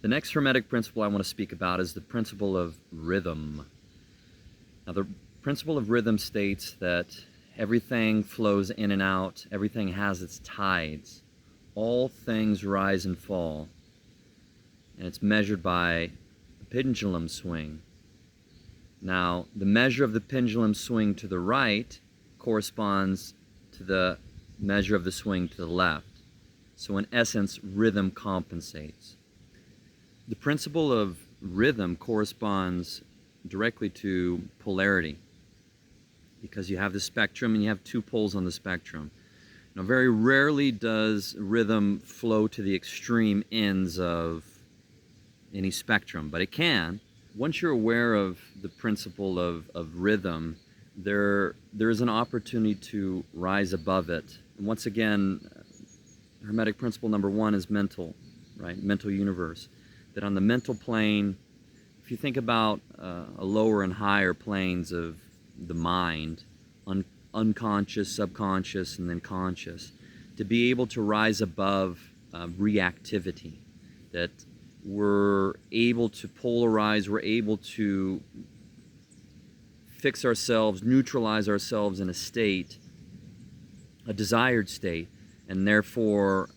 The next Hermetic principle I want to speak about is the principle of rhythm. Now, the principle of rhythm states that everything flows in and out, everything has its tides, all things rise and fall, and it's measured by a pendulum swing. Now, the measure of the pendulum swing to the right corresponds to the measure of the swing to the left. So in essence, rhythm compensates. The principle of rhythm corresponds directly to polarity, because you have the spectrum and you have two poles on the spectrum. Now, very rarely does rhythm flow to the extreme ends of any spectrum, but it can. Once you're aware of the principle of rhythm, there is an opportunity to rise above it. And once again, Hermetic principle number one is mental, right? Mental universe. That on the mental plane, if you think about a lower and higher planes of the mind, unconscious, subconscious, and then conscious, to be able to rise above reactivity, that we're able to polarize, we're able to fix ourselves, neutralize ourselves in a state, a desired state, and therefore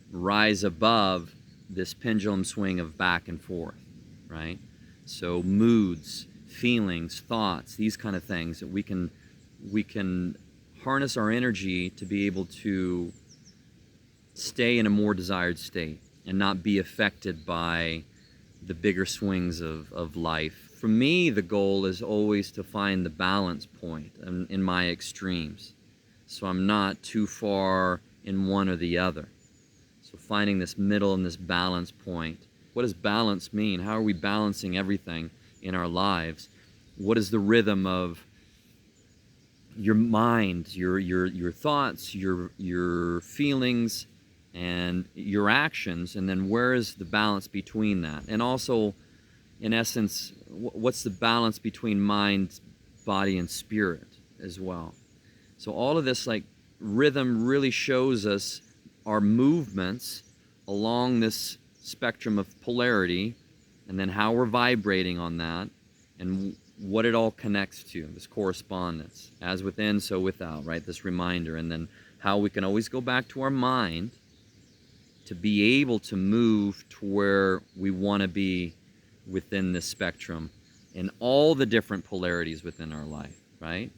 rise above this pendulum swing of back and forth, right? So moods, feelings, thoughts, these kind of things that we can harness our energy to be able to stay in a more desired state and not be affected by the bigger swings of life. For me, the goal is always to find the balance point in my extremes, so I'm not too far in one or the other. So finding this middle and this balance point. What does balance mean? How are we balancing everything in our lives? What is the rhythm of your mind, your thoughts, your feelings, and your actions? And then where is the balance between that? And also, in essence, what's the balance between mind, body, and spirit as well? So all of this, like, rhythm really shows us our movements along this spectrum of polarity, and then how we're vibrating on that, and what it all connects to, this correspondence, as within, so without, right? This reminder, and then how we can always go back to our mind to be able to move to where we want to be within this spectrum and all the different polarities within our life, right?